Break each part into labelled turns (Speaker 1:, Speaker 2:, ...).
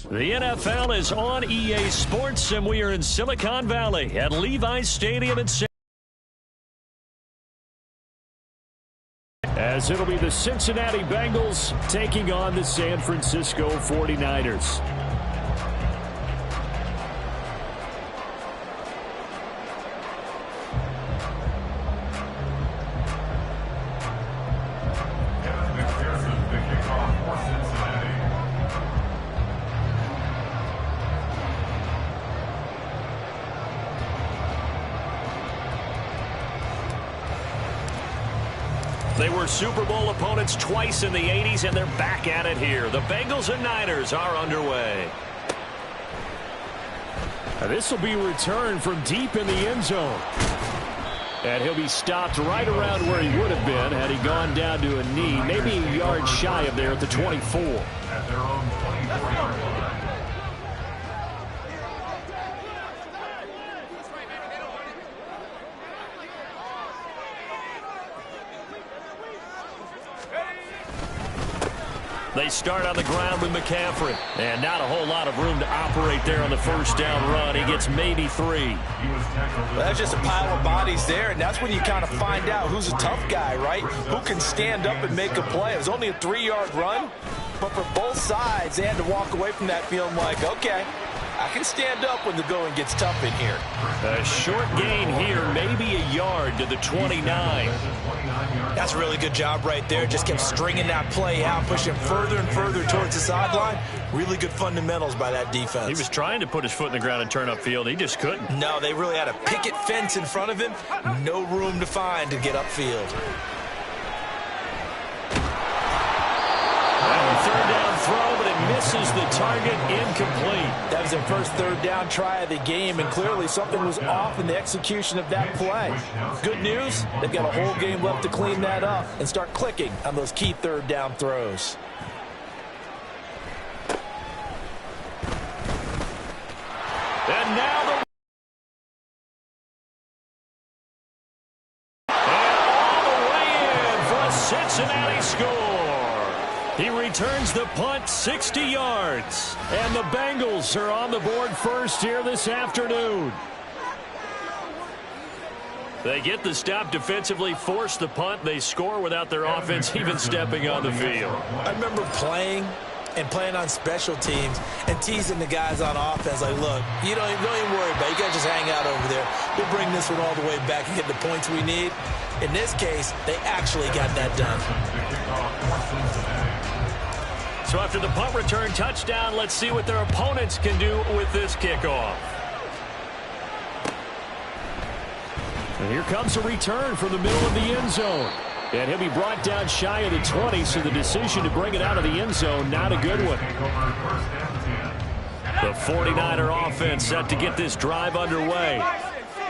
Speaker 1: The NFL is on EA Sports, and we are in Silicon Valley at Levi's Stadium in San as it'll be the Cincinnati Bengals taking on the San Francisco 49ers. They were Super Bowl opponents twice in the 80s, and they're back at it here. The Bengals and Niners are underway. This will be returned from deep in the end zone. And he'll be stopped right around where he would have been had he gone down to a knee, maybe a yard shy of there at the 24.
Speaker 2: At their own 24-yard line.
Speaker 1: They start on the ground with McCaffrey. And not a whole lot of room to operate there on the first down run. He gets maybe 3.
Speaker 3: Well, that's just a pile of bodies there, and that's when you kind of find out who's a tough guy, right? Who can stand up and make a play. It was only a 3-yard run, but for both sides, they had to walk away from that feeling like, okay, I can stand up when the going gets tough in here.
Speaker 1: A short gain here, maybe a yard to the 29.
Speaker 3: That's a really good job right there. Just kept stringing that play out, pushing further and further towards the sideline. Really good fundamentals by that defense.
Speaker 1: He was trying to put his foot in the ground and turn upfield. He just couldn't.
Speaker 3: No, they really had a picket fence in front of him. No room to find to get upfield.
Speaker 1: Third down throw, but it misses the target, incomplete.
Speaker 3: That was their first third down try of the game, and clearly something was off in the execution of that play. Good news, they've got a whole game left to clean that up and start clicking on those key third down throws.
Speaker 1: And now the Cincinnati score. He returns the punt 60 yards. And the Bengals are on the board first here this afternoon. They get the stop defensively, force the punt. They score without their offense even stepping on the field.
Speaker 3: I remember playing on special teams and teasing the guys on offense like, look, you don't even worry about it. You guys just hang out over there. We'll bring this one all the way back and get the points we need. In this case, they actually got that done.
Speaker 1: So after the punt return touchdown, let's see what their opponents can do with this kickoff. And here comes a return from the middle of the end zone. And he'll be brought down shy of the 20, so the decision to bring it out of the end zone, not a good one. The 49er offense set to get this drive underway.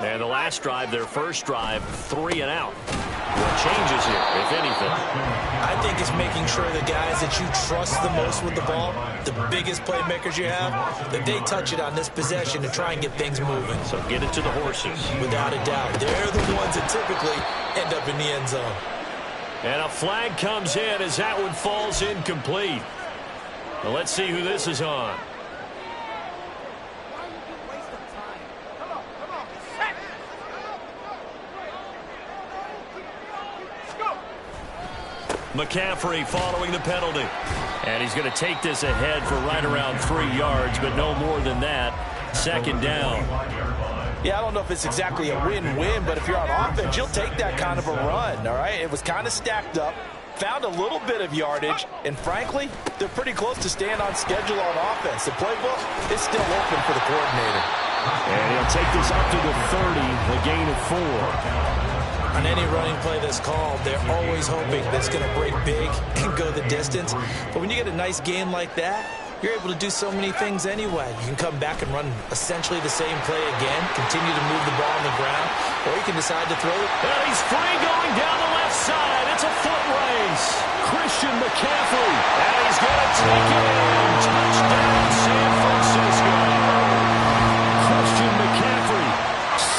Speaker 1: And the last drive, their first drive, 3 and out. What changes here, if anything?
Speaker 3: I think it's making sure the guys that you trust the most with the ball, the biggest playmakers you have, that they touch it on this possession to try and get things moving.
Speaker 1: So get it to the horses.
Speaker 3: Without a doubt. They're the ones that typically end up in the end zone.
Speaker 1: And a flag comes in as that one falls incomplete. Well, let's see who this is on. McCaffrey following the penalty. And he's going to take this ahead for right around 3 yards, but no more than that. Second down.
Speaker 3: Yeah, I don't know if it's exactly a win-win, but if you're on offense, you'll take that kind of a run, all right? It was kind of stacked up, found a little bit of yardage, and frankly, they're pretty close to staying on schedule on offense. The playbook is still open for the coordinator.
Speaker 1: And he'll take this up to the 30, a gain of 4.
Speaker 3: On any running play that's called, they're always hoping that it's going to break big and go the distance. But when you get a nice game like that, you're able to do so many things anyway. You can come back and run essentially the same play again, continue to move the ball on the ground, or you can decide to throw it.
Speaker 1: And he's free going down the left side. It's a foot race. Christian McCaffrey. And he's going to take it in. Touchdown, San Francisco. Christian McCaffrey,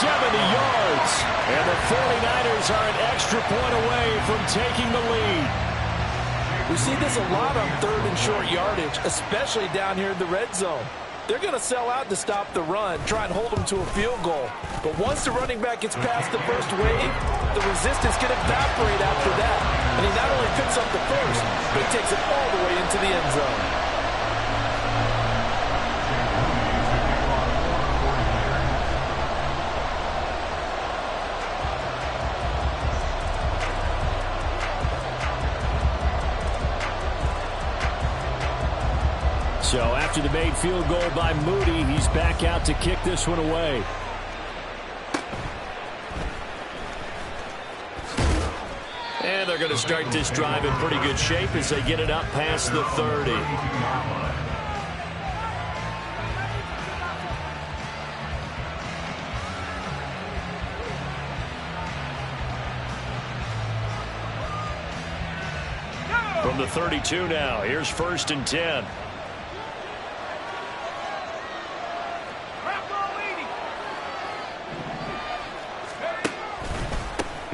Speaker 1: 70 yards. And the 49ers are an extra point away from taking the lead.
Speaker 3: We see this a lot on third and short yardage, especially down here in the red zone. They're going to sell out to stop the run, try and hold them to a field goal. But once the running back gets past the first wave, the resistance can evaporate after that. And he not only picks up the first, but he takes it all the way into the end zone.
Speaker 1: So after the made field goal by Moody, he's back out to kick this one away. And they're going to start this drive in pretty good shape as they get it up past the 30. From the 32 now, here's 1st and 10.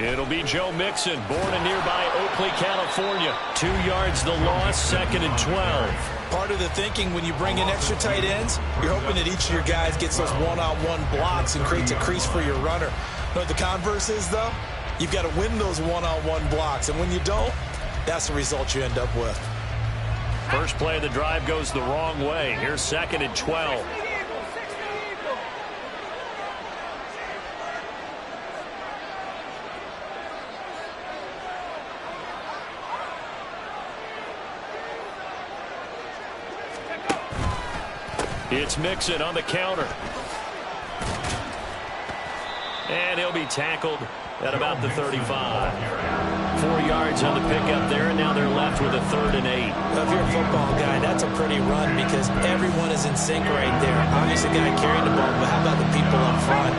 Speaker 1: It'll be Joe Mixon, born in nearby Oakley, California. 2 yards the loss, 2nd and 12.
Speaker 3: Part of the thinking when you bring in extra tight ends, you're hoping that each of your guys gets those one-on-one blocks and creates a crease for your runner. You know what the converse is, though? You've got to win those one-on-one blocks, and when you don't, that's the result you end up with.
Speaker 1: First play of the drive goes the wrong way. Here's 2nd and 12. It's Mixon on the counter. And he'll be tackled at about the 35. 4 yards on the pickup there, and now they're left with a 3rd and 8.
Speaker 3: Well, if you're a football guy, that's a pretty run because everyone is in sync right there. Obviously, the guy carrying the ball, but how about the people up front?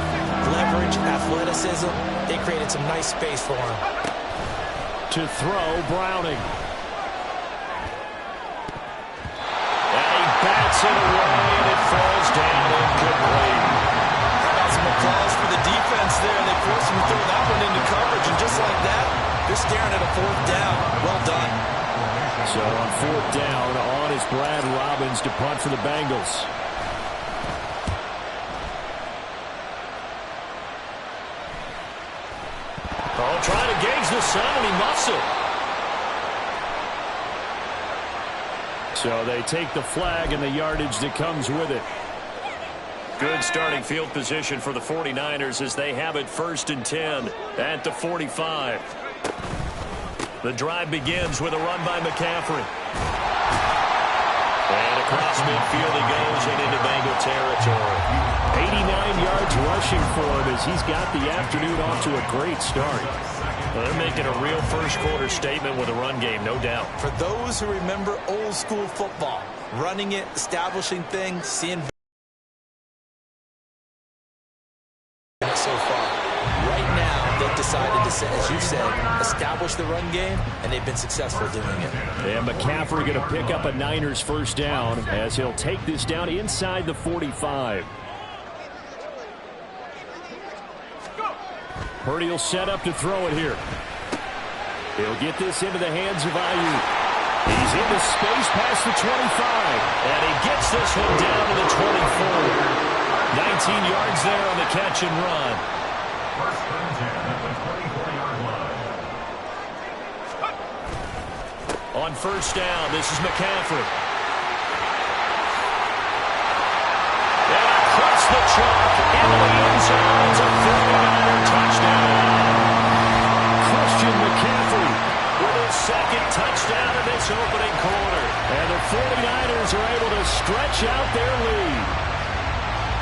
Speaker 3: Leverage, athleticism, they created some nice space for him.
Speaker 1: To throw, Browning. Bats it away, and it falls down incomplete.
Speaker 3: How about some applause for the defense there? They forced him to throw that one into coverage, and just like that, they're staring at a 4th down. Well done.
Speaker 1: So on 4th down, on is Brad Robbins to punt for the Bengals. Oh, trying to gauge the sun, and he muffs it. So they take the flag and the yardage that comes with it. Good starting field position for the 49ers as they have it 1st and 10 at the 45. The drive begins with a run by McCaffrey. And across midfield he goes and into Bengal territory. 89 yards rushing for him as he's got the afternoon off to a great start. Well, they're making a real first-quarter statement with a run game, no doubt.
Speaker 3: For those who remember old-school football, running it, establishing things, seeing so far. Right now, they've decided to, as you said, establish the run game, and they've been successful doing it.
Speaker 1: And McCaffrey going to pick up a Niners 1st down as he'll take this down inside the 45. Purdy will set up to throw it here. He'll get this into the hands of Ayuk. He's into space past the 25. And he gets this one down to the 24. 19 yards there on the catch and run.
Speaker 2: First and 10 at the 24-yard line.
Speaker 1: On 1st down, this is McCaffrey. And across the chalk into the end zone. It's a 49er touchdown. Christian McCaffrey with his 2nd touchdown of this opening quarter. And the 49ers are able to stretch out their lead.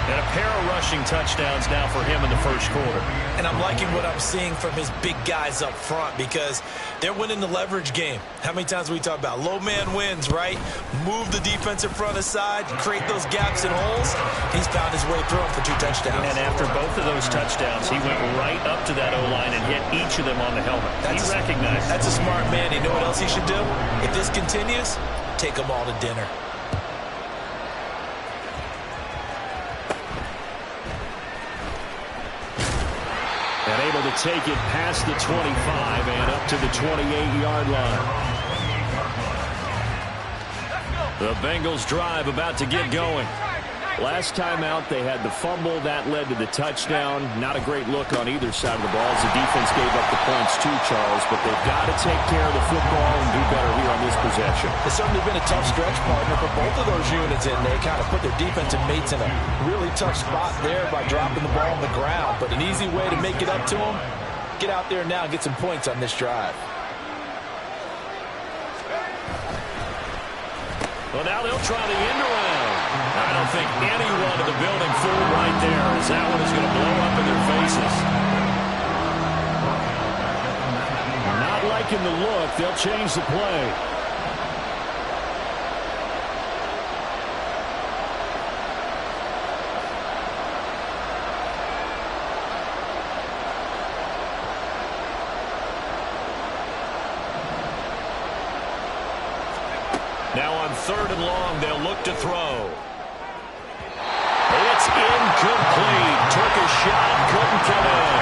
Speaker 1: And a pair of rushing touchdowns now for him in the 1st quarter.
Speaker 3: And I'm liking what I'm seeing from his big guys up front because they're winning the leverage game. How many times we talk about low man wins, right? Move the defensive front aside, create those gaps and holes. He's found his way through them for 2 touchdowns.
Speaker 1: And after both of those touchdowns, he went right up to that O-line and hit each of them on the helmet. He recognized it.
Speaker 3: That's a smart man. You know what else he should do? If this continues, take them all to dinner.
Speaker 1: And able to take it past the 25 and up to the 28-yard line. The Bengals drive about to get going. Last time out, they had the fumble. That led to the touchdown. Not a great look on either side of the ball as the defense gave up the points too, Charles. But they've got to take care of the football and do better here on this possession.
Speaker 3: It's certainly been a tough stretch, partner, for both of those units in there. Kind of put their defensive mates in a really tough spot there by dropping the ball on the ground. But an easy way to make it up to them, get out there now and get some points on this drive.
Speaker 1: Well, now they'll try the end around. I don't think anyone in the building fooled right there, as that one is going to blow up in their faces. Not liking the look. They'll change the play. Now on 3rd and long, they'll look to throw. It's incomplete. Took a shot, couldn't come in.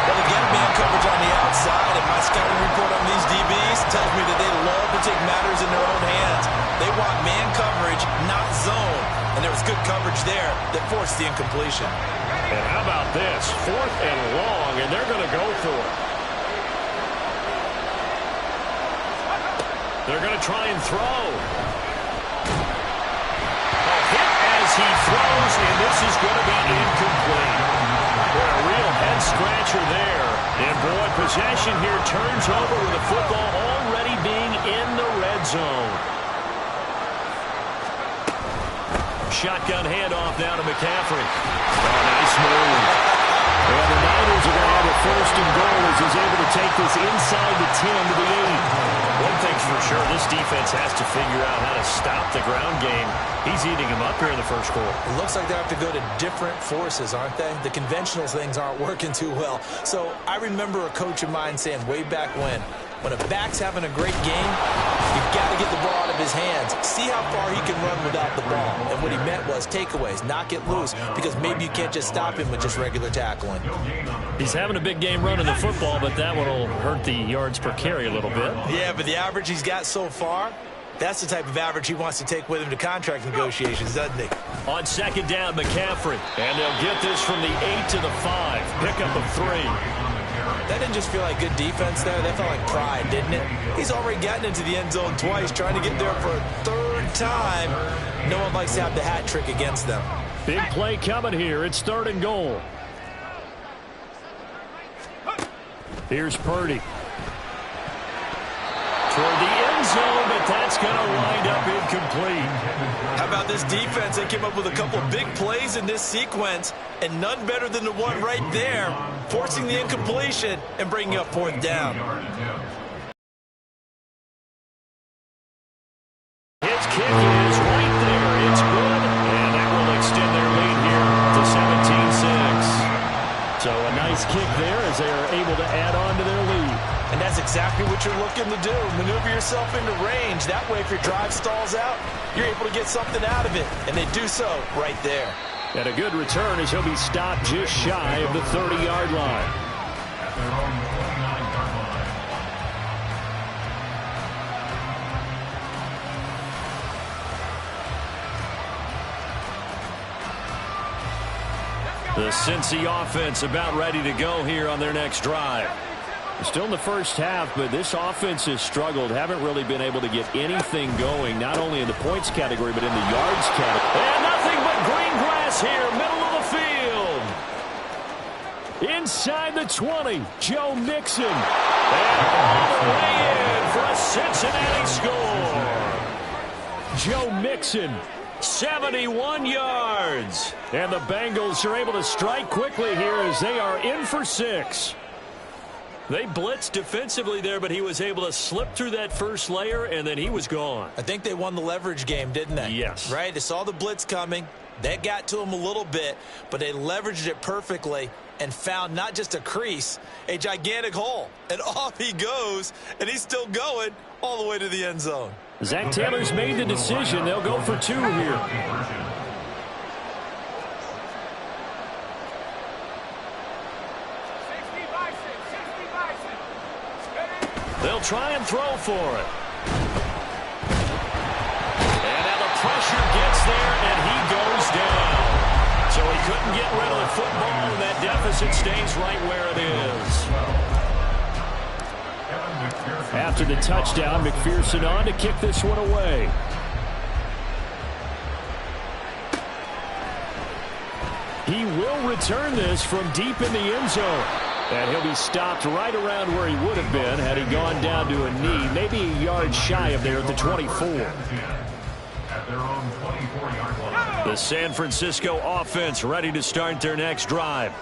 Speaker 3: Well, they get man coverage on the outside, and my scouting report on these DBs tells me that they love to take matters in their own hands. They want man coverage, not zone. And there was good coverage there that forced the incompletion.
Speaker 1: And how about this? 4th and long, and they're going to go for it. They're going to try and throw. A hit as he throws, and this is going to be incomplete. Boy, a real head-scratcher there. And, boy, possession here turns over with the football already being in the red zone. Shotgun handoff now to McCaffrey. Oh, nice move. And the Niners are going to have a 1st and goal as he's able to take this inside the 10 to the 8. One thing's for sure, this defense has to figure out how to stop the ground game. He's eating them up here in the 1st quarter.
Speaker 3: It looks like they have to go to different forces, aren't they? The conventional things aren't working too well. So I remember a coach of mine saying way back when a back's having a great game, you've got to get the ball out of his hands. See how far he can run without the ball. And what he meant was takeaways, knock it loose, because maybe you can't just stop him with just regular tackling.
Speaker 1: He's having a big game running the football, but that one will hurt the yards per carry a little bit.
Speaker 3: Yeah, but the average he's got so far, that's the type of average he wants to take with him to contract negotiations, doesn't he?
Speaker 1: On 2nd down, McCaffrey. And they'll get this from the 8 to the 5. Pickup of 3.
Speaker 3: That didn't just feel like good defense there. That felt like pride, didn't it? He's already gotten into the end zone twice, trying to get there for a 3rd time. No one likes to have the hat trick against them.
Speaker 1: Big play coming here. It's 3rd and goal. Here's Purdy. Toward the end zone, but that's going to wind up incomplete.
Speaker 3: How about this defense? They came up with a couple of big plays in this sequence, and none better than the one right there, forcing the incompletion and bringing up 4th down.
Speaker 1: His kick is right there. It's good, and that will extend their lead here to 17-6. So a nice kick there as they are able to add on to their lead.
Speaker 3: And that's exactly what you're looking to do. Maneuver yourself into range. That way, if your drive stalls out, you're able to get something out of it. And they do so right there.
Speaker 1: And a good return as he'll be stopped just shy of the 30-yard line. The Cincy offense about ready to go here on their next drive. Still in the 1st half, but this offense has struggled. Haven't really been able to get anything going, not only in the points category, but in the yards category. And nothing but green grass here, middle of the field. Inside the 20, Joe Mixon. And all the way in for a Cincinnati score. Joe Mixon, 71 yards. And the Bengals are able to strike quickly here as they are in for 6. They blitzed defensively there, but he was able to slip through that first layer, and then he was gone.
Speaker 3: I think they won the leverage game, didn't they?
Speaker 1: Yes.
Speaker 3: Right? They saw the blitz coming. That got to him a little bit, but they leveraged it perfectly and found not just a crease, a gigantic hole. And off he goes, and he's still going all the way to the end zone.
Speaker 1: Zach Taylor's made the decision. They'll go for 2 here. They'll try and throw for it. pressure gets there, and he goes down. So he couldn't get rid of the football, and that deficit stays right where it is.
Speaker 4: After the touchdown, McPherson on to kick this one away. He will return this from deep in the end zone. And he'll be stopped right around where he would have been had he gone down to a knee, maybe a yard shy of there at the 24.
Speaker 1: The San Francisco offense ready to start their next drive.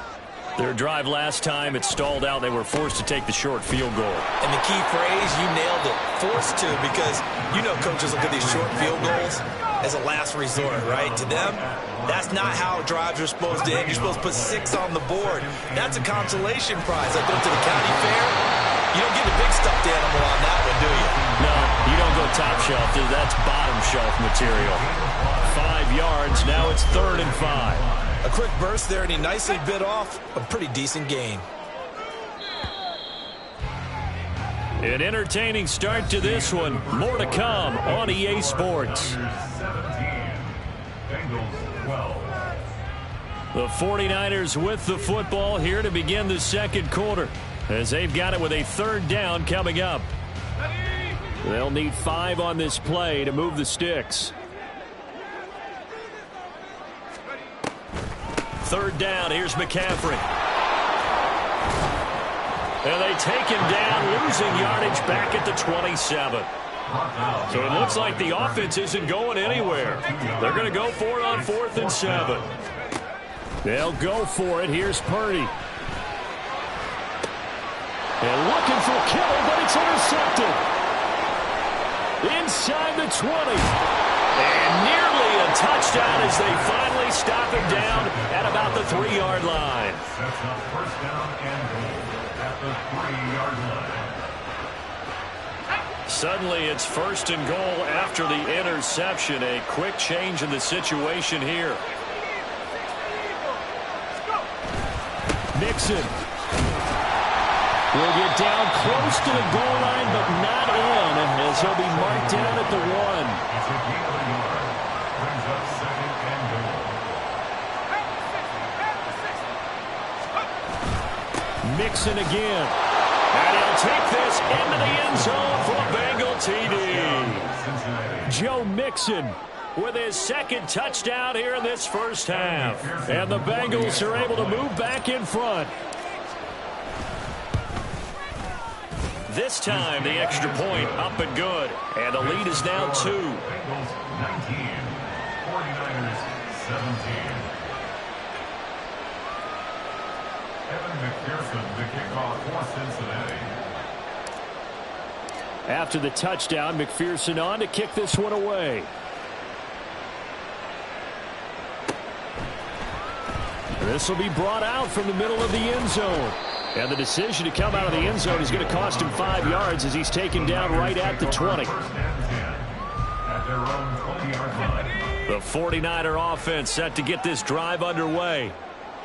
Speaker 1: Their drive last time, it stalled out. They were forced to take the short field goal.
Speaker 3: And the key phrase, you nailed it, forced to, because you know coaches look at these short field goals as a last resort, right? To them, that's not how drives are supposed to end. You're supposed to put 6 on the board. That's a consolation prize. Like going to the county fair, you don't get a big stuffed animal on that one, do you?
Speaker 1: No, you don't go top shelf. That's bottom shelf material. 5 yards. Now it's 3rd and 5.
Speaker 3: A quick burst there, and he nicely bit off a pretty decent gain.
Speaker 1: An entertaining start to this one. More to come on EA Sports. The 49ers with the football here to begin the second quarter, as they've got it with a 3rd down coming up. They'll need 5 on this play to move the sticks. 3rd down, here's McCaffrey. And they take him down, losing yardage back at the 27. So it looks like the offense isn't going anywhere. They're going to go for it on 4th and 7. They'll go for it. Here's Purdy. And looking for Kittle, but it's intercepted. Inside the 20. And nearly a touchdown as they finally stop him down at about the 3-yard line.
Speaker 2: That's a 1st down and goal at the 3-yard line.
Speaker 1: Suddenly it's 1st and goal after the interception. A quick change in the situation here. Mixon will get down close to the goal line, but not in, as he'll be marked down at the 1.
Speaker 2: It's a gain of a yard. Brings up 2nd and goal.
Speaker 1: Mixon again. And he'll take this into the end zone for a Bengal TD. Joe Mixon with his 2nd touchdown here in this first half. And the Bengals are able to move back in front. This time, the extra point up and good. And the lead is now 2.
Speaker 2: Bengals 19, 49ers 17. Evan McPherson, the kickoff for Cincinnati.
Speaker 4: After the touchdown, McPherson on to kick this one away. This will be brought out from the middle of the end zone. And the decision to come out of the end zone is going to cost him 5 yards as he's taken down right at the 20.
Speaker 2: At their own 20-yard line.
Speaker 1: The 49er offense set to get this drive underway.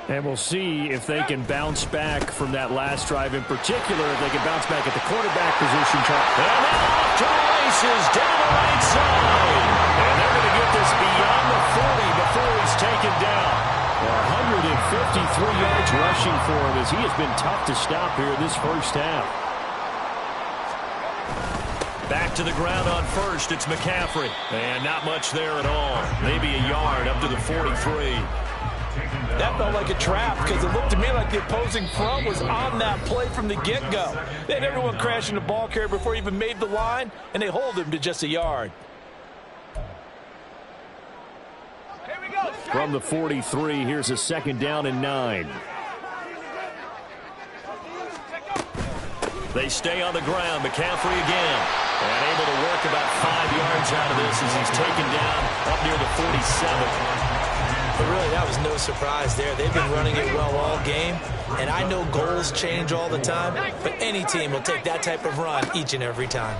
Speaker 4: And we'll see if they can bounce back from that last drive, in particular, if they can bounce back at the quarterback position.
Speaker 1: And now off to the races down the right side. And they're going to get this beyond the 40 before he's taken down.
Speaker 4: 153 yards rushing for him, as he has been tough to stop here this first half.
Speaker 1: Back to the ground on 1st. It's McCaffrey. And not much there at all. Maybe a yard up to the 43.
Speaker 3: That felt like a trap, because it looked to me like the opposing front was on that play from the get-go. They had everyone crashing the ball carrier before he even made the line, and they hold him to just a yard.
Speaker 4: From the 43, here's a 2nd down and 9.
Speaker 1: They stay on the ground. McCaffrey again. And able to work about 5 yards out of this as he's taken down up near the 47.
Speaker 3: But really, that was no surprise there. They've been running it well all game, and I know goals change all the time, but any team will take that type of run each and every time.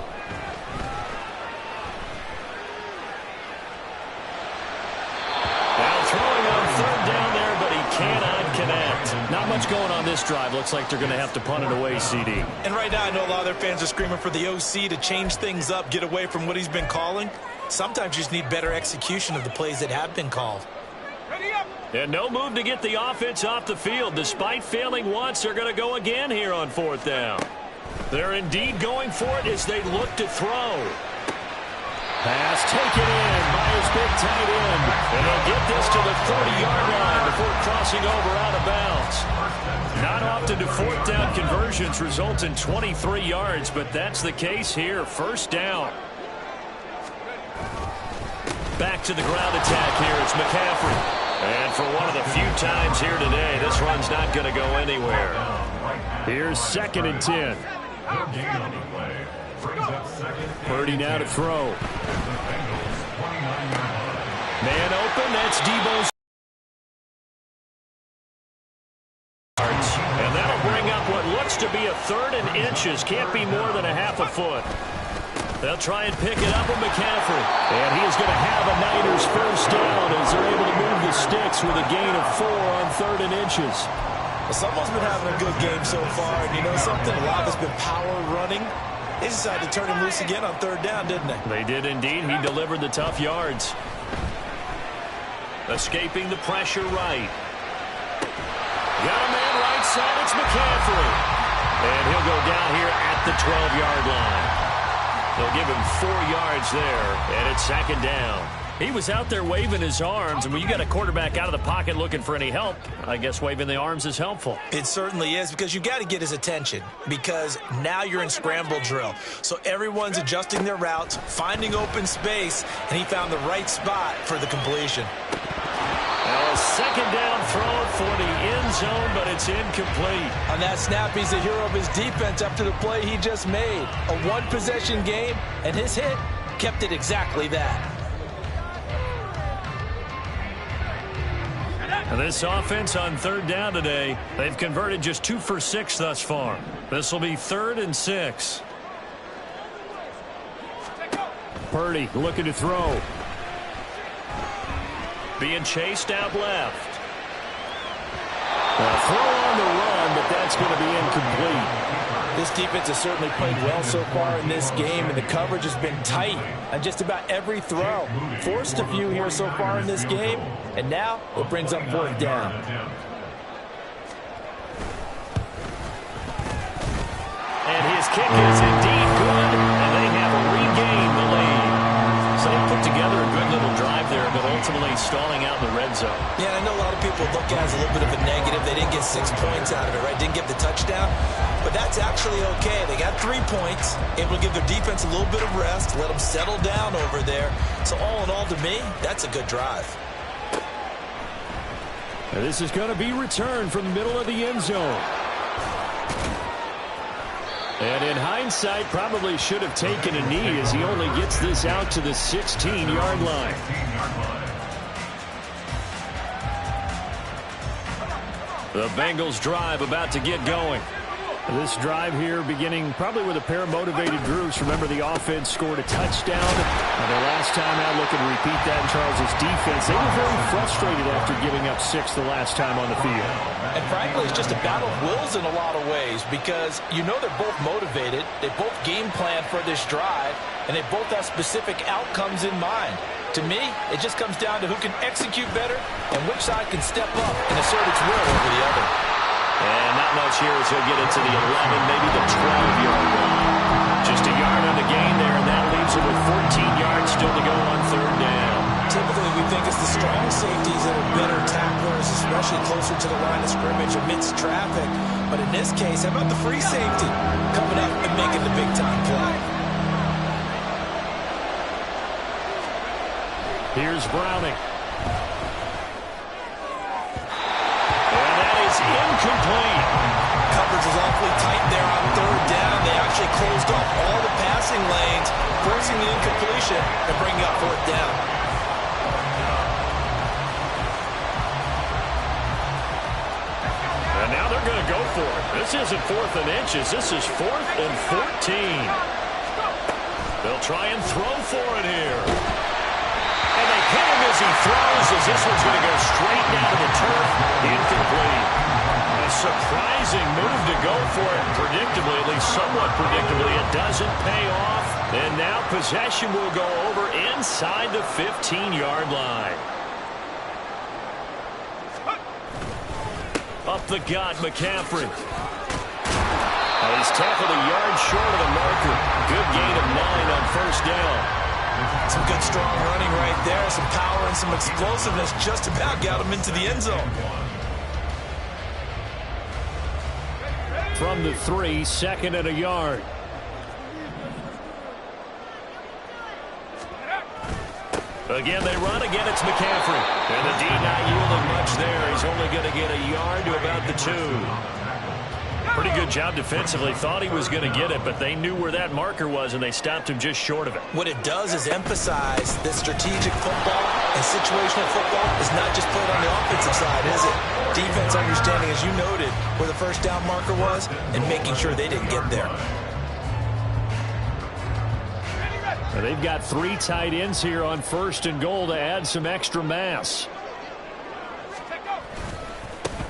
Speaker 1: Now throwing on 3rd down there, but he cannot connect.
Speaker 4: Not much going on this drive. Looks like they're going to have to punt it away, CD.
Speaker 3: And right now, I know a lot of their fans are screaming for the OC to change things up, get away from what he's been calling. Sometimes you just need better execution of the plays that have been called.
Speaker 4: And no move to get the offense off the field. Despite failing once, they're going to go again here on 4th down. They're indeed going for it as they look to throw. Pass taken in by his big tight end. And they'll get this to the 40-yard line before crossing over out of bounds. Not often do 4th down conversions result in 23 yards, but that's the case here. 1st down. Back to the ground attack here. It's McCaffrey. And for one of the few times here today, this run's not going to go anywhere. Here's 2nd and 10. Purdy now to throw. Man open, that's Debo's. And that'll bring up what looks to be a 3rd and inches. Can't be more than a half a foot. They'll try and pick it up with McCaffrey. And he is going to have a Niners 1st down as they're able to move the sticks with a gain of 4 on 3rd and inches.
Speaker 3: Well, someone's been having a good game so far, and you know something? A lot has been power running. They decided to turn him loose again on 3rd down, didn't they?
Speaker 4: They did indeed. He delivered the tough yards. Escaping the pressure right. Got a man right side. It's McCaffrey. And he'll go down here at the 12-yard line. They'll give him 4 yards there, and it's 2nd down. He was out there waving his arms, and when you got a quarterback out of the pocket looking for any help, I guess waving the arms is helpful.
Speaker 3: It certainly is, because you got to get his attention, because now you're in scramble drill. So everyone's adjusting their routes, finding open space, and he found the right spot for the completion.
Speaker 4: Now a 2nd down throw for the end zone, but it's incomplete.
Speaker 3: On that snap, he's the hero of his defense after the play he just made. A one-possession game, and his hit kept it exactly that.
Speaker 4: This offense on 3rd down today, they've converted just 2 for 6 thus far. This will be 3rd and 6. Purdy looking to throw. Being chased out left. A throw on the run, but that's going to be incomplete.
Speaker 3: This defense has certainly played well so far in this game, and the coverage has been tight on just about every throw. Forced a few here so far in this game, and now it brings up 4th down.
Speaker 4: And his kick is indeed good, and they have regained the lead. So they put together a good little drive there, but ultimately stalling out in the red zone.
Speaker 3: Yeah, I know a lot of people look at it as a little bit of a negative. They didn't get 6 points out of it, right? Didn't get the touchdown. But that's actually okay. They got 3 points, able to give their defense a little bit of rest, let them settle down over there. So all in all, to me, that's a good drive.
Speaker 4: And this is going to be returned from the middle of the end zone. And in hindsight, probably should have taken a knee as he only gets this out to the 16-yard line. The Bengals drive about to get going. This drive here beginning probably with a pair of motivated groups. Remember, the offense scored a touchdown. And their last time out, looking to repeat that in Charles' defense. They were very frustrated after giving up 6 the last time on the field.
Speaker 3: And frankly, it's just a battle of wills in a lot of ways, because you know they're both motivated. They both game plan for this drive, and they both have specific outcomes in mind. To me, it just comes down to who can execute better and which side can step up and assert its will over the other.
Speaker 4: And not much here as he'll get it to the 11, maybe the 12-yard line. Just a yard on the gain there, and that leaves him with 14 yards still to go on 3rd down.
Speaker 3: Typically, we think it's the strong safeties that are better tacklers, especially closer to the line of scrimmage amidst traffic. But in this case, how about the free safety coming up and making the big-time play?
Speaker 4: Here's Browning. And that is incomplete.
Speaker 3: Coverage was awfully tight there on 3rd down. They actually closed off all the passing lanes, forcing the incompletion and bringing up 4th down.
Speaker 4: And now they're going to go for it. This isn't 4th and inches. This is 4th and 14. They'll try and throw for it here. And they hit him as he throws, as this one's going to go straight down to the turf. Incomplete. A surprising move to go for it. Predictably, at least somewhat predictably, it doesn't pay off. And now possession will go over inside the 15-yard line. Up the gut, McCaffrey. He's tackled a yard short of the marker. Good gain of 9 on first down.
Speaker 3: Some good strong running right there. Some power and some explosiveness just about got him into the end zone.
Speaker 4: From the 3, 2nd and a yard. Again, they run. Again, it's McCaffrey. And the D not yielding much there. He's only going to get a yard to about the 2. Pretty good job defensively. Thought he was going to get it, but they knew where that marker was, and they stopped him just short of it.
Speaker 3: What it does is emphasize that strategic football and situational football is not just played on the offensive side, is it? Defense understanding, as you noted, where the first down marker was and making sure they didn't get there.
Speaker 4: Well, they've got 3 tight ends here on 1st and goal to add some extra mass.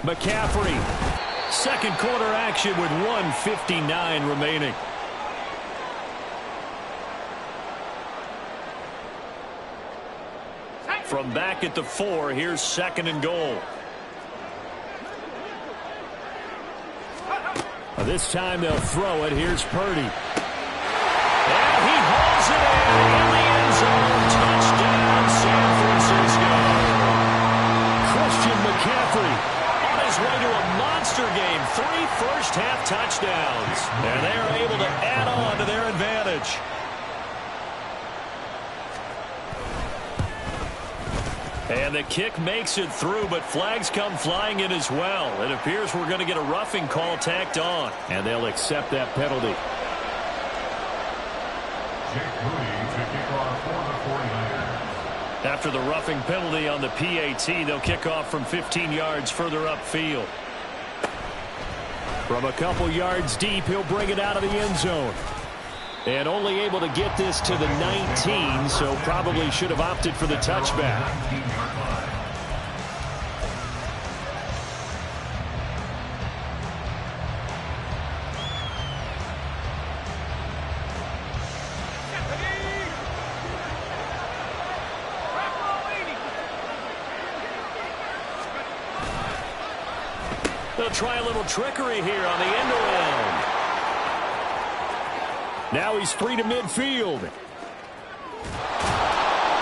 Speaker 4: McCaffrey. Second quarter action with 1:59 remaining. From back at the 4, here's 2nd and goal. This time they'll throw it. Here's Purdy. And he holds it in the end zone. Touchdown, San Francisco. Christian McCaffrey on his way to a monster game. 3 first-half touchdowns. And they're able to add on to their advantage. And the kick makes it through, but flags come flying in as well. It appears we're going to get a roughing call tacked on, and they'll accept that penalty. After the roughing penalty on the PAT, they'll kick off from 15 yards further upfield. From a couple yards deep, he'll bring it out of the end zone. And only able to get this to the 19, so probably should have opted for the touchback. They'll try a little trickery here on the end around. Now he's free to midfield.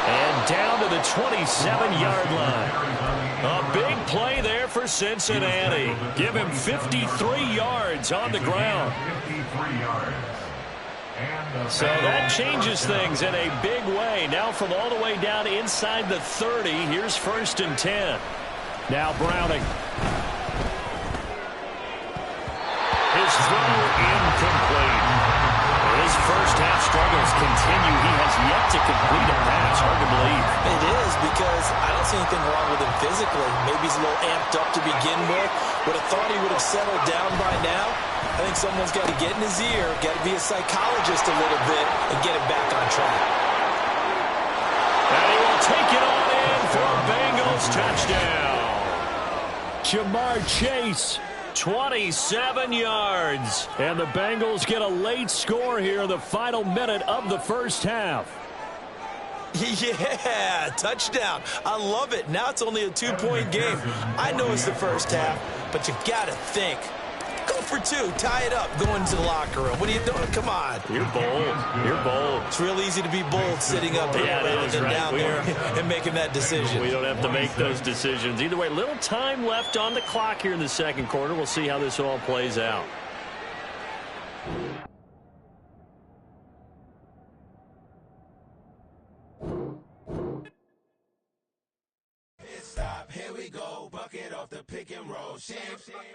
Speaker 4: And down to the 27-yard line. A big play there for Cincinnati. Give him 53 yards on the ground. So that changes things in a big way. Now from all the way down inside the 30, here's 1st and 10. Now Browning. His throw incomplete. His first-half struggles continue. He has yet to complete a pass. Hard to believe.
Speaker 3: It is, because I don't see anything wrong with him physically. Maybe he's a little amped up to begin with. Would have thought he would have settled down by now. I think someone's got to get in his ear, got to be a psychologist a little bit, and get him back on track.
Speaker 4: And he will take it on in for a Bengals touchdown. Jamar Chase. 27 yards. And the Bengals get a late score here in the final minute of the first half.
Speaker 3: Yeah, touchdown. I love it. Now it's only a 2-point game. I know it's the first half, but you got to think. Go for 2. Tie it up. Go into the locker room. What are you doing? Come on.
Speaker 4: You're bold. You're bold.
Speaker 3: It's real easy to be bold sitting up here rather than down there and making that decision.
Speaker 4: We don't have to make those decisions. Either way, little time left on the clock here in the second quarter. We'll see how this all plays out.
Speaker 5: Here we go, bucket off the pick and roll. Shit,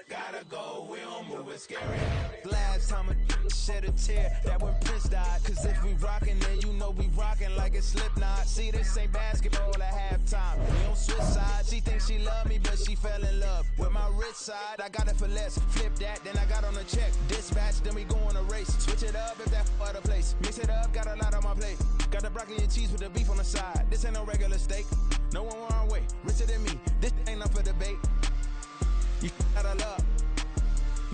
Speaker 5: gotta go, we don't move it scary. Last time a shed a tear, that when Prince died. Cause if we rockin', then you know we rockin' like it's Slipknot. See, this ain't basketball at halftime. We don't switch sides. She thinks she love me, but she fell in love with my rich side. I got it for less. Flip that, then I got on a check. Dispatch, then we go on a race. Switch it up if that other place. Mix it up, got a lot on my plate. Got the broccoli and cheese with the beef on the side. This ain't no regular steak. No one wrong way. Richer than me. This ain't up for debate. You gotta love.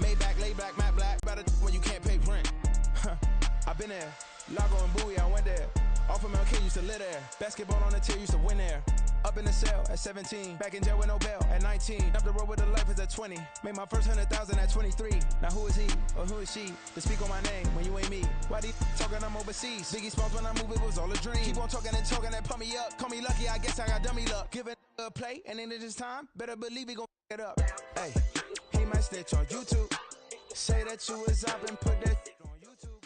Speaker 5: Maybach, laid back, matte black. Better when you can't pay rent. I've been there. Lago and Bowie, I went there. Off of MLK, used to live there. Basketball on the tier, used to win there. Up in the cell at 17. Back in jail with no bail at 19. Up the road with the life is at 20. Made my first 100,000 at 23. Now who is he or who is she to speak on my name when you ain't me? Why these talking I'm overseas? Biggie Smalls when I move, it was all a dream. Keep on talking and pump me up. Call me lucky, I guess I got dummy luck. Give it a play, and then it is time. Better believe he gon' it up. Hey, he might snitch on YouTube. Say that you was up and put that on YouTube.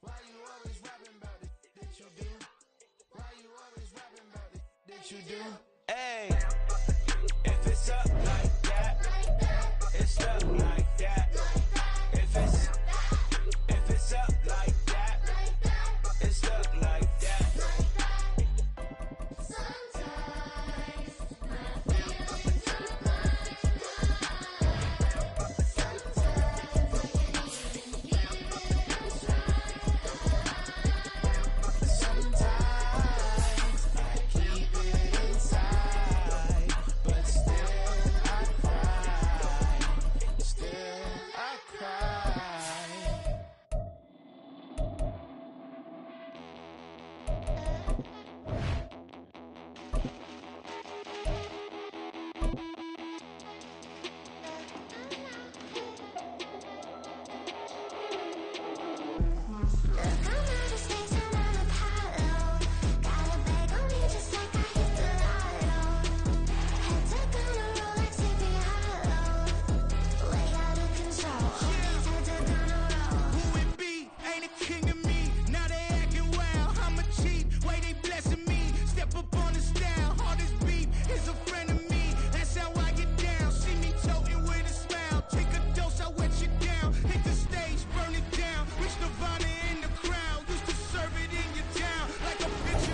Speaker 5: Why you always rapping about it? That you do? Why you always rapping about it? That you do? Hey, if it's up like that, it's up like that. If it's up like that, it's up like that.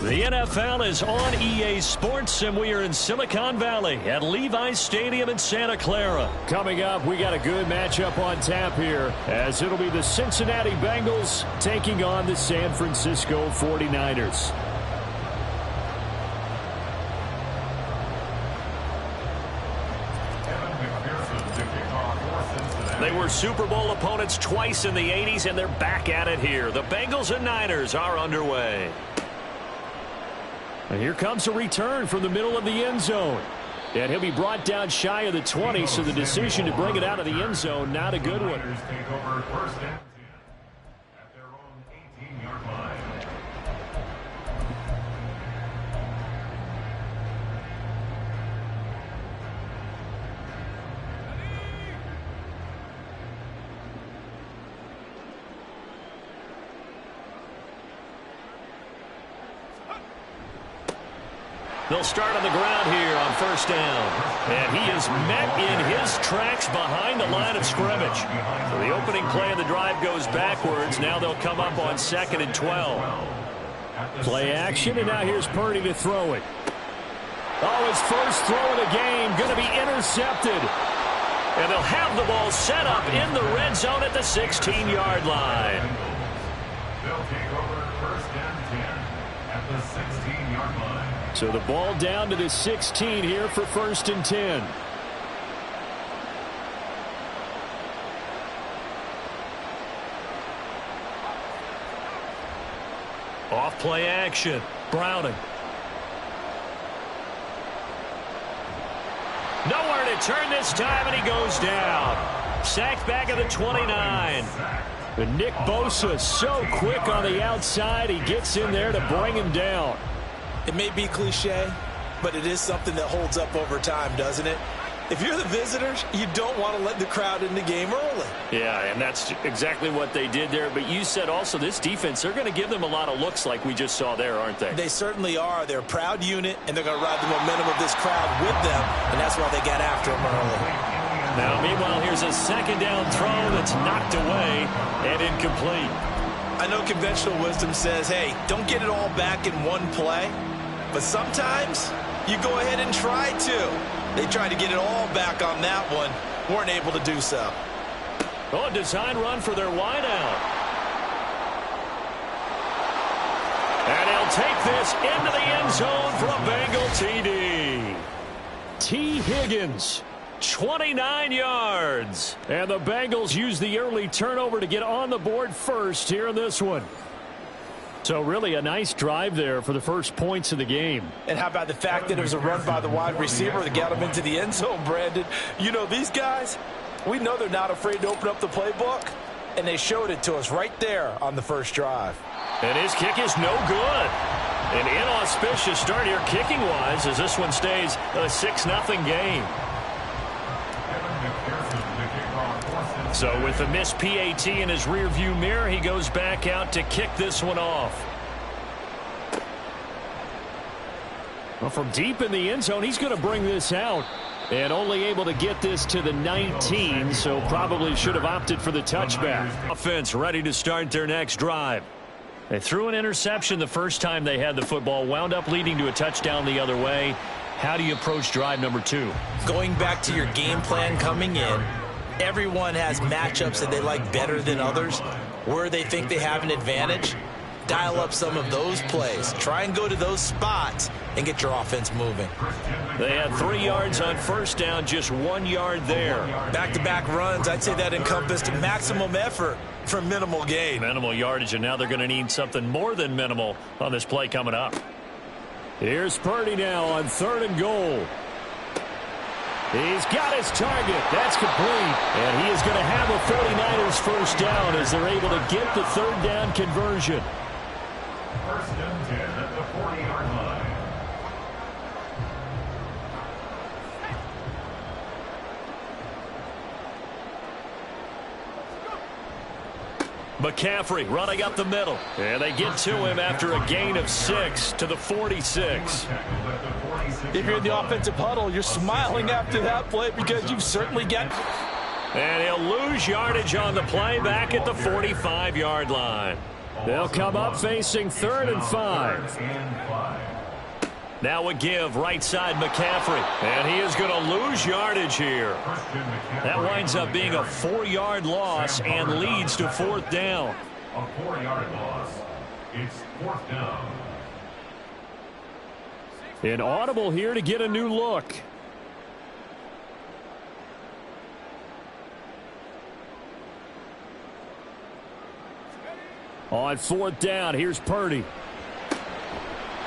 Speaker 4: The NFL is on EA Sports, and we are in Silicon Valley at Levi's Stadium in Santa Clara. Coming up, we got a good matchup on tap here, as it'll be the Cincinnati Bengals taking on the San Francisco 49ers. They were Super Bowl opponents twice in the 80s, and they're back at it here. The Bengals and Niners are underway. And here comes a return from the middle of the end zone. And he'll be brought down shy of the 20, so the decision to bring it out of the end zone, not a good one.
Speaker 2: Take over first and 10 at their own 18-yard line.
Speaker 4: They'll start on the ground here on first down. And he is met in his tracks behind the line of scrimmage. So the opening play of the drive goes backwards. Now they'll come up on 2nd and 12. Play action, and now here's Purdy to throw it. Oh, his first throw of the game going to be intercepted. And they'll have the ball set up in the red zone at the 16-yard line.
Speaker 2: They'll take over first and 10 at the 16-yard line.
Speaker 4: So the ball down to the 16 here for first and 10. Off play action. Browning. Nowhere to turn this time, and he goes down. Sacked back at the 29. But Nick Bosa so quick on the outside, he gets in there to bring him down.
Speaker 3: It may be cliche, but it is something that holds up over time, doesn't it? If you're the visitors, you don't want to let the crowd in the game early.
Speaker 4: Yeah, and that's exactly what they did there. But you said also this defense, they're going to give them a lot of looks like we just saw there, aren't they?
Speaker 3: They certainly are. They're a proud unit, and they're going to ride the momentum of this crowd with them, and that's why they got after them early.
Speaker 4: Now, meanwhile, here's a second down throw that's knocked away and incomplete.
Speaker 3: I know conventional wisdom says, hey, don't get it all back in one play. But sometimes you go ahead and try to. They tried to get it all back on that one. Weren't able to do so.
Speaker 4: Oh, a design run for their wideout. And he'll take this into the end zone for a Bengal TD. T. Higgins 29 yards. And the Bengals use the early turnover to get on the board first here in this one. So really a nice drive there for the first points of the game.
Speaker 3: And how about the fact that it was a run by the wide receiver that got him into the end zone, Brandon? You know, these guys, we know they're not afraid to open up the playbook, and they showed it to us right there on the first drive.
Speaker 4: And his kick is no good. An inauspicious start here kicking-wise as this one stays a 6-0 game. So with the missed PAT in his rearview mirror, he goes back out to kick this one off. Well, from deep in the end zone, he's going to bring this out. And only able to get this to the 19, so probably should have opted for the touchback. Offense ready to start their next drive. They threw an interception the first time they had the football, wound up leading to a touchdown the other way. How do you approach drive number 2?
Speaker 3: Going back to your game plan coming in, everyone has matchups that they like better than others, where they think they have an advantage. Dial up some of those plays. Try and go to those spots and get your offense moving.
Speaker 4: They had 3 yards on first down, just 1 yard there.
Speaker 3: Back-to-back runs, I'd say that encompassed maximum effort for minimal gain.
Speaker 4: Minimal yardage, and now they're going to need something more than minimal on this play coming up. Here's Purdy now on 3rd and goal. He's got his target. That's complete. And he is going to have a 49ers first down as they're able to get the 3rd down conversion.
Speaker 2: First and 10 at the 40-yard line.
Speaker 4: McCaffrey running up the middle. And they get to him after a gain of 6 to the 46.
Speaker 3: If you're in the offensive huddle, you're smiling after that play because you've certainly got...
Speaker 4: And he'll lose yardage on the play back at the 45-yard line. They'll come up facing 3rd and 5. Now a give right side McCaffrey. And he is going to lose yardage here. That winds up being a 4-yard loss and leads to 4th down.
Speaker 2: A 4-yard loss. It's 4th down.
Speaker 4: An audible here to get a new look. On 4th down, here's Purdy.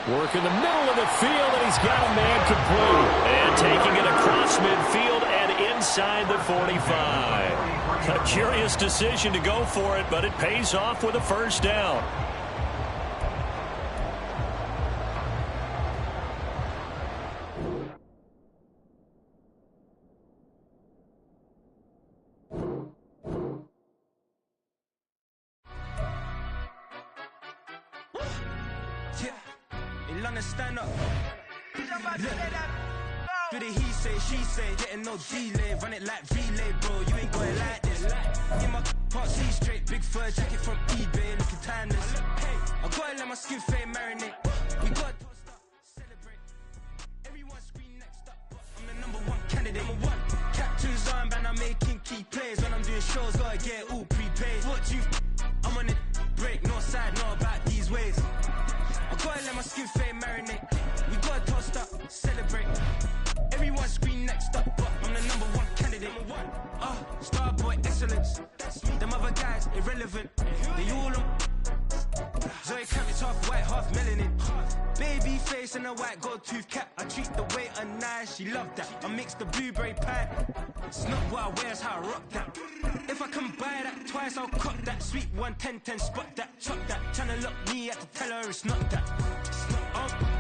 Speaker 4: Work in the middle of the field, and he's got a man complete. And taking it across midfield and inside the 45. A curious decision to go for it, but it pays off with a first down.
Speaker 5: Stand up. Do the he say, she say, getting no delay, run it like relay, bro. You ain't going like this. In my part, see straight, big fur jacket from eBay, looking timeless. Hey, I gotta let my skin fade marinate. We got to stop, celebrate. Everyone scream next up, but I'm the #1 candidate. #1 captain's armband, I'm making key plays. When I'm doing shows, gotta get all prepaid. What you? I'm on it, break, no side, know about these ways. I gotta let my skin fade marinate. We gotta toast up, celebrate. Everyone scream next up, but I'm the #1 candidate. Starboy excellence. Them other guys irrelevant. They all on. Zoe Camp, it's half white, half melanin. Baby face and a white gold tooth cap. I treat the waiter nice, she love that. I mix the blueberry pie. It's not what I wear, it's how I rock that. If I can buy that twice, I'll cut that. Sweet 110, spot that, chop that. Tryna lock me at the tell her it's not that.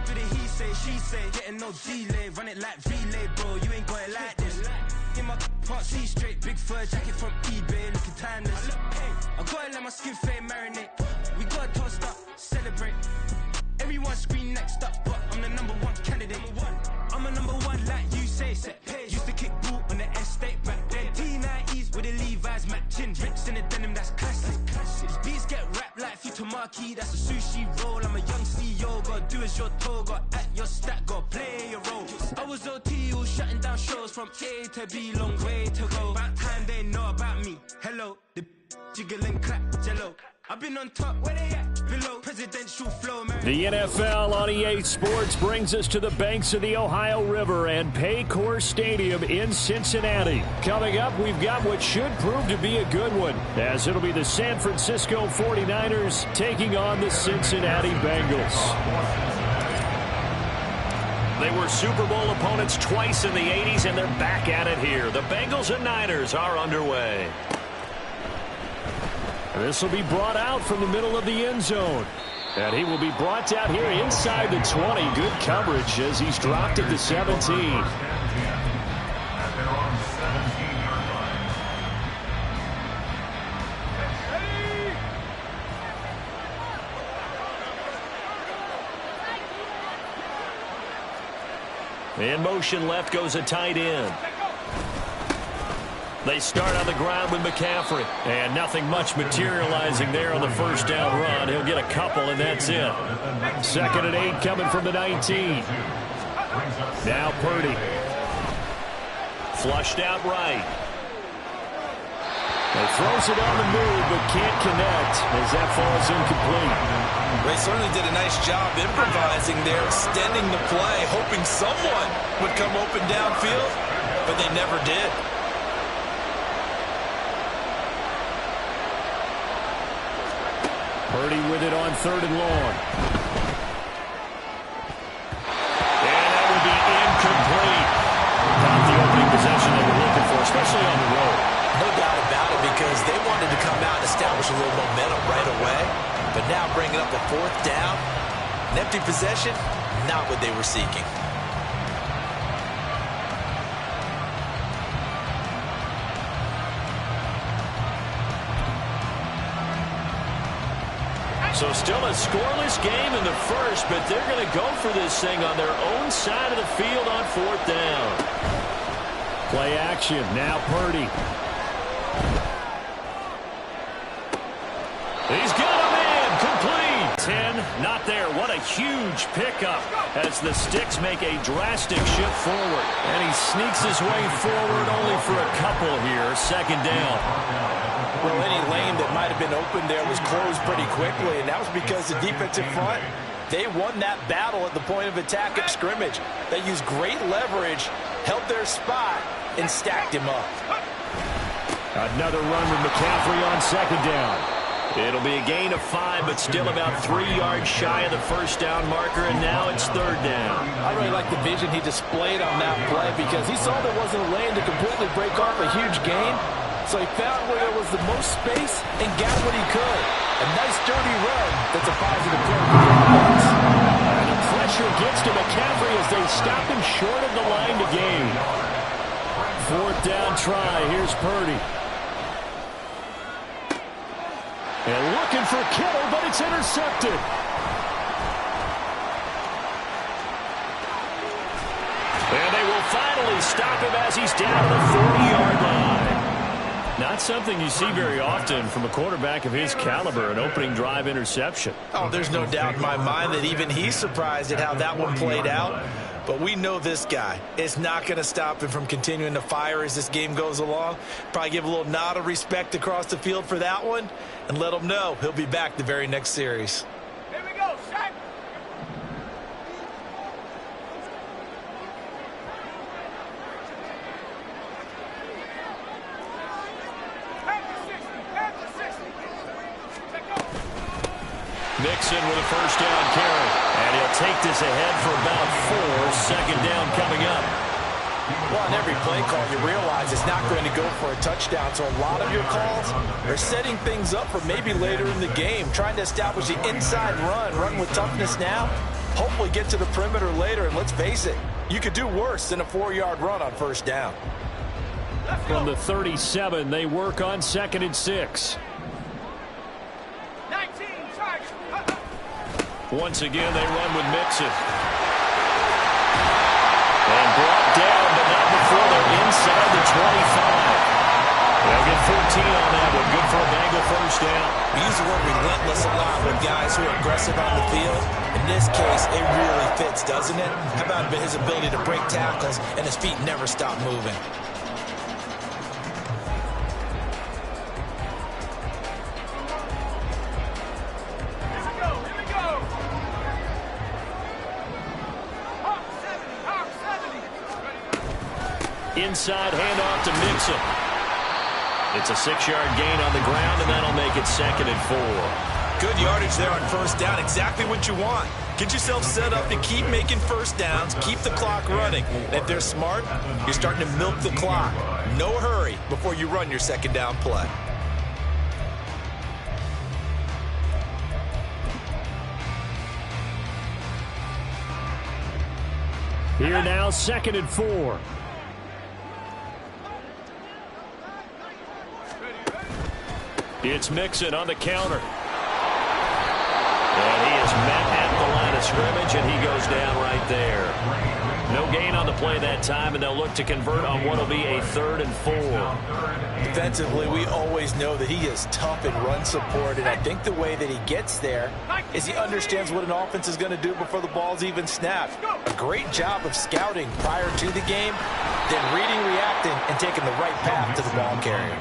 Speaker 5: Do the he say, she say, getting no delay, run it like relay, bro. You ain't going like this. In my part, see straight, big fur jacket from eBay, looking timeless. I gotta let my skin fade marinate. We gotta toast up, celebrate. Everyone scream next up, but I'm the #1 candidate. I'm a #1 like you say, set page. Used to kick ball on the estate back then. T90s with the Levi's matching. Rips in the denim, that's classic. These beats get wrapped like Futamaki, that's a sushi roll. I'm a young CEO, gotta do as you're told. Gotta act your stat, gotta play your role. I was OT, all shutting down shows from A to B, long way to go. About time they know about me. Hello, the jiggle and clap, jello. I've been on top, where they at? Below, presidential flow, man.
Speaker 4: The NFL on EA Sports brings us to the banks of the Ohio River and Paycor Stadium in Cincinnati. Coming up, we've got what should prove to be a good one, as it'll be the San Francisco 49ers taking on the Cincinnati Bengals. They were Super Bowl opponents twice in the 80s, and they're back at it here. The Bengals and Niners are underway. This will be brought out from the middle of the end zone. And he will be brought down here inside the 20. Good coverage as he's dropped at the 17. In motion left goes a tight end. They start on the ground with McCaffrey. And nothing much materializing there on the first down run. He'll get a couple, and that's it. 2nd and 8 coming from the 19. Now Purdy. Flushed out right. He throws it on the move, but can't connect as that falls incomplete.
Speaker 3: They certainly did a nice job improvising there, extending the play, hoping someone would come open downfield, but they never did.
Speaker 4: Purdy with it on 3rd and long. And that would be incomplete. Not the opening possession they were looking for, especially on the road.
Speaker 3: No doubt about it, because they wanted to come out and establish a little momentum right away. But now bringing up a 4th down, an empty possession, not what they were seeking.
Speaker 4: So still a scoreless game in the first, but they're going to go for this thing on their own side of the field on 4th down. Play action. Now Purdy. He's got a man. Complete. 10. Not there. What a huge pickup as the Sticks make a drastic shift forward. And he sneaks his way forward only for a couple here. 2nd down.
Speaker 3: Well, any lane that might have been open there was closed pretty quickly, and that was because the defensive front, they won that battle at the point of attack at scrimmage. They used great leverage, held their spot, and stacked him up.
Speaker 4: Another run with McCaffrey on 2nd down. It'll be a gain of 5, but still about 3 yards shy of the first down marker, and now it's 3rd down.
Speaker 3: I really like the vision he displayed on that play because he saw there wasn't a lane to completely break off a huge gain. So he found where there was the most space and got what he could. A nice dirty run that's a positive play for the offense.
Speaker 4: And the pressure gets to McCaffrey as they stop him short of the line to gain. 4th down try. Here's Purdy. And looking for Kittle, but it's intercepted. And they will finally stop him as he's down to the 40-yard line. Not something you see very often from a quarterback of his caliber, an opening drive interception.
Speaker 3: Oh, there's no doubt in my mind that even he's surprised at how that one played out. But we know this guy is not going to stop him from continuing to fire as this game goes along. Probably give a little nod of respect across the field for that one and let him know he'll be back the very next series.
Speaker 6: Here we go, Shaq.
Speaker 4: Mixon with a first down carry. And he'll take this ahead for about 4. 2nd down coming up.
Speaker 3: Well, on every play call, you realize it's not going to go for a touchdown. So a lot of your calls are setting things up for maybe later in the game, trying to establish the inside run with toughness now, hopefully get to the perimeter later. And let's face it, you could do worse than a 4-yard run on 1st down.
Speaker 4: From the 37, they work on 2nd and 6.
Speaker 6: 19, charge.
Speaker 4: Once again, they run with Mixon. And brought down, but not before they're inside the 25. They'll get 14 on that one. Good for a Bengal first down.
Speaker 3: We use the word relentless a lot with guys who are aggressive on the field. In this case, it really fits, doesn't it? How about his ability to break tackles and his feet never stop moving?
Speaker 4: Inside handoff to Mixon. It's a 6-yard gain on the ground, and that'll make it 2nd and 4.
Speaker 3: Good yardage there on first down. Exactly what you want. Get yourself set up to keep making first downs, keep the clock running. And if they're smart, you're starting to milk the clock. No hurry before you run your second down play.
Speaker 4: Here now, 2nd and 4. It's Mixon on the counter. And he is met at the line of scrimmage, and he goes down right there. No gain on the play that time, and they'll look to convert on what will be a 3rd and 4.
Speaker 3: Defensively, we always know that he is tough in run support, and I think the way that he gets there is he understands what an offense is going to do before the ball's even snapped. A great job of scouting prior to the game, then reading, reacting, and taking the right path to the ball carrier.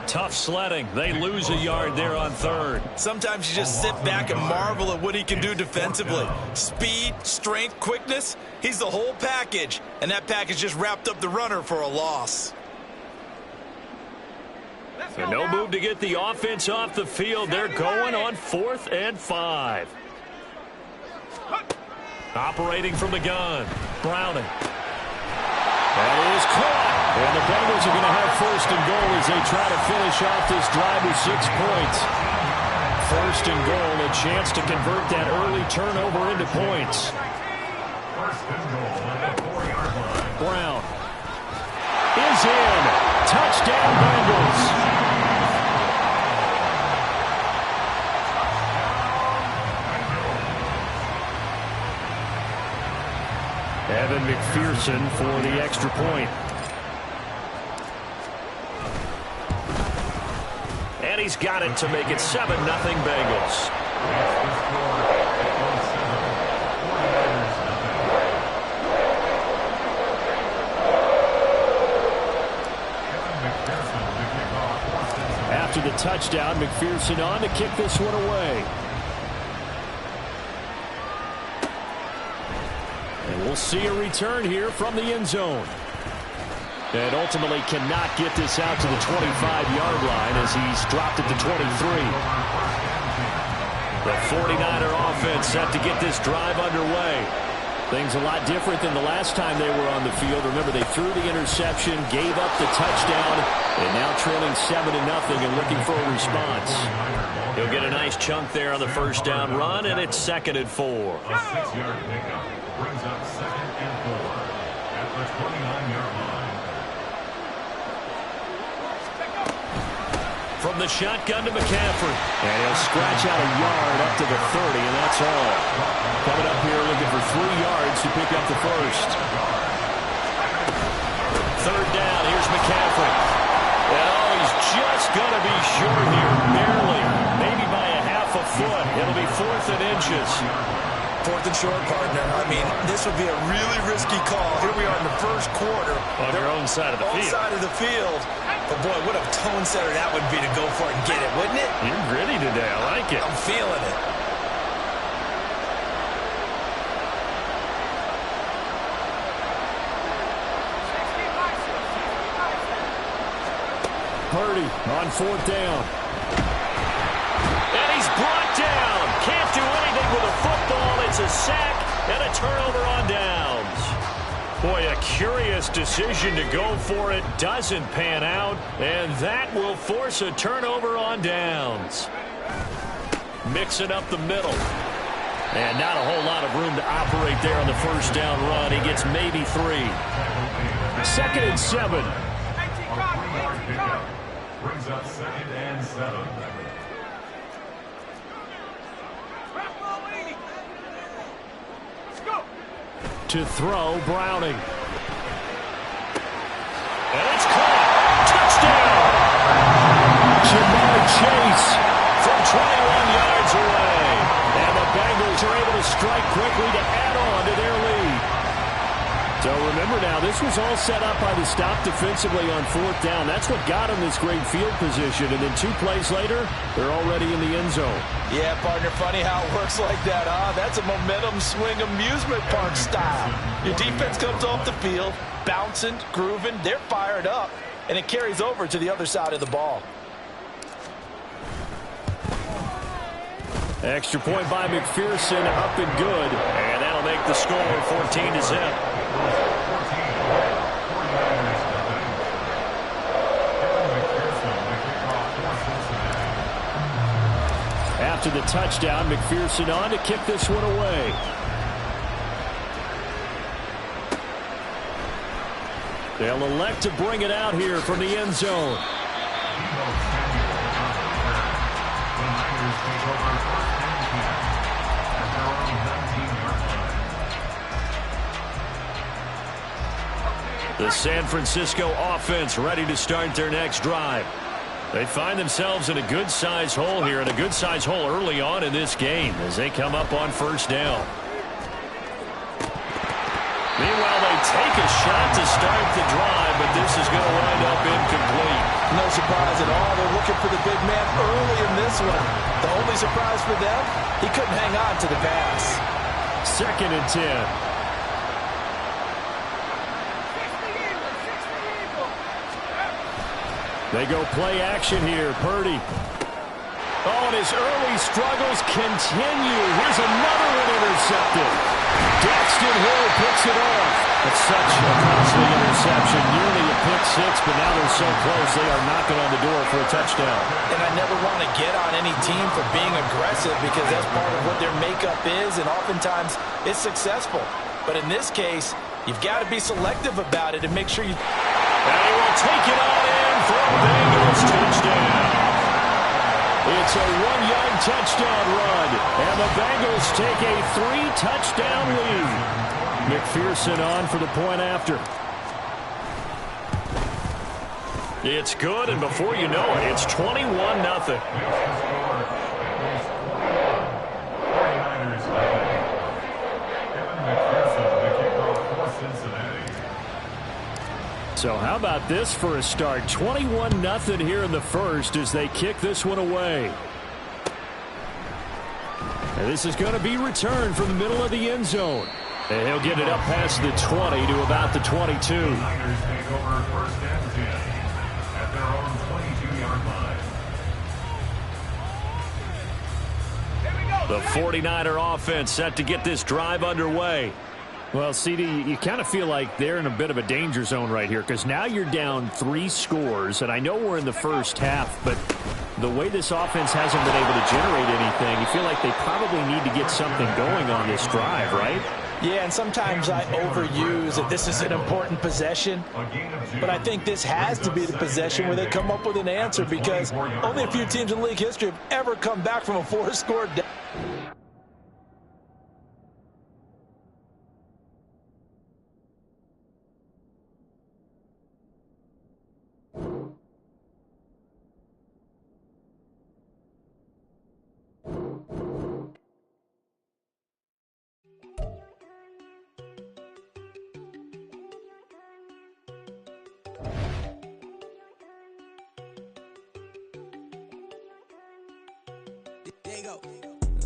Speaker 4: Tough sledding. They lose a yard there on 3rd.
Speaker 3: Sometimes you just sit back and marvel at what he can do defensively. Speed, strength, quickness, he's the whole package, and that package just wrapped up the runner for a loss.
Speaker 4: And no move to get the offense off the field. They're going on 4th and 5. Operating from the gun, Browning. That is caught. And the Bengals are going to have 1st and goal as they try to finish off this drive with 6 points. 1st and goal, a chance to convert that early turnover into points.
Speaker 2: 1st and goal at the 4-yard line.
Speaker 4: Brown is in. Touchdown, Bengals. Evan McPherson for the extra point. And he's got it to make it 7-0 Bengals. After the touchdown, McPherson on to kick this one away. And we'll see a return here from the end zone. And ultimately cannot get this out to the 25-yard line as he's dropped it to 23. The 49er offense set to get this drive underway. Things a lot different than the last time they were on the field. Remember, they threw the interception, gave up the touchdown, and now trailing 7-0 and looking for a response. He'll get a nice chunk there on the first down run, and it's 2nd and 4.
Speaker 2: A 6-yard pickup brings up 2nd and 4 at the 29-yard line.
Speaker 4: From the shotgun to McCaffrey. And he'll scratch out a yard up to the 30, and that's all. Coming up here looking for 3 yards to pick up the 1st. 3rd down, here's McCaffrey. And he's just going to be short here, barely. Maybe by a half a foot. It'll be 4th and inches.
Speaker 3: 4th and short, partner. I mean, this would be a really risky call. Here we are in the first quarter.
Speaker 4: On your own side of the field.
Speaker 3: Side of the field. But, boy, what a tone setter that would be to go for it and get it, wouldn't it?
Speaker 4: You're gritty today. I like it.
Speaker 3: I'm feeling it.
Speaker 4: Purdy on 4th down. And he's brought down. Can't do anything with a football. It's a sack and a turnover on downs. Boy, a curious decision to go for it. Doesn't pan out. And that will force a turnover on downs. Mixing up the middle. And not a whole lot of room to operate there on the first down run. He gets maybe 3. 2nd and 7.
Speaker 2: Brings up 2nd and 7.
Speaker 4: To throw, Browning. And it's caught. Touchdown! Jamar Chase from 21 yards away. And the Bengals are able to strike quickly to add on to their lead. So remember now, this was all set up by the stop defensively on 4th down. That's what got them this great field position. And then 2 plays later, they're already in the end zone.
Speaker 3: Yeah, partner, funny how it works like that, huh? That's a momentum swing amusement park style. Your defense comes off the field, bouncing, grooving, they're fired up, and it carries over to the other side of the ball.
Speaker 4: Extra point by McPherson, up and good. And that'll make the score 14-0. After the touchdown, McPherson on to kick this one away. They'll elect to bring it out here from the end zone. The San Francisco offense ready to start their next drive. They find themselves in a good-sized hole here, and a good-sized hole early on in this game as they come up on 1st down. Meanwhile, they take a shot to start the drive, but this is going to wind up incomplete.
Speaker 3: No surprise at all. They're looking for the big man early in this one. The only surprise for them, he couldn't hang on to the pass.
Speaker 4: 2nd and 10. They go play action here. Purdy. Oh, and his early struggles continue. Here's another one intercepted. Daxton Hill picks it off. It's such a costly interception. Nearly a pick 6, but now they're so close they are knocking on the door for a touchdown.
Speaker 3: And I never want to get on any team for being aggressive because that's part of what their makeup is, and oftentimes it's successful. But in this case, you've got to be selective about it and make sure you...
Speaker 4: And he will take it on in for a Bengals touchdown. It's a 1-yard touchdown run, and the Bengals take a 3-touchdown lead. McPherson on for the point after. It's good, and before you know it, it's 21-0. So how about this for a start? 21-0 here in the first as they kick this one away. And this is going to be returned from the middle of the end zone. And he'll get it up past the 20 to about the 22.
Speaker 2: Niners take over 1st and 10 at their own 22-yard line.
Speaker 4: The 49er offense set to get this drive underway. Well, CD, you kind of feel like they're in a bit of a danger zone right here because now you're down 3 scores, and I know we're in the first half, but the way this offense hasn't been able to generate anything, you feel like they probably need to get something going on this drive, right?
Speaker 3: Yeah, and sometimes I overuse that this is an important possession, but I think this has to be the possession where they come up with an answer because only a few teams in league history have ever come back from a 4-score down.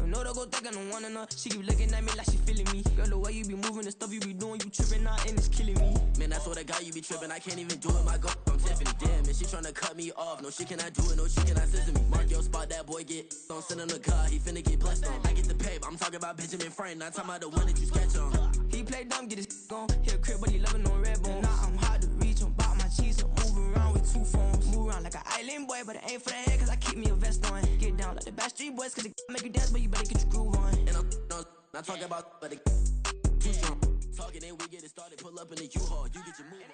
Speaker 5: No, they go think I don't wanna know. She keep looking at me like she feeling me. Girl, the way you be moving, the stuff you be doing, you tripping out and it's killing me. Man, that's what I got, you be tripping. I can't even do it, my girl, I'm Tiffany. Damn, and she tryna cut me off. No, she cannot do it, no, she cannot listen to me. Mark your spot, that boy get on. Send him to God, he finna get blessed on. I get the pay, I'm talking about Benjamin Frank, not talking about the one that you sketch on. He play dumb, get his gone. He a crib, but he loving on red bone. Now I'm hard to reach, I'm about my cheese, I'm moving around with 2 phones. Move around like an island boy, but it ain't for the head, cause I keep me a vest on. Get down like the Backstreet Boys, cause it make you dance, but you better get your groove on. And I'm not talking about, but it too strong. Talking, and we get it started, pull up in the U-Haul, you get your move on.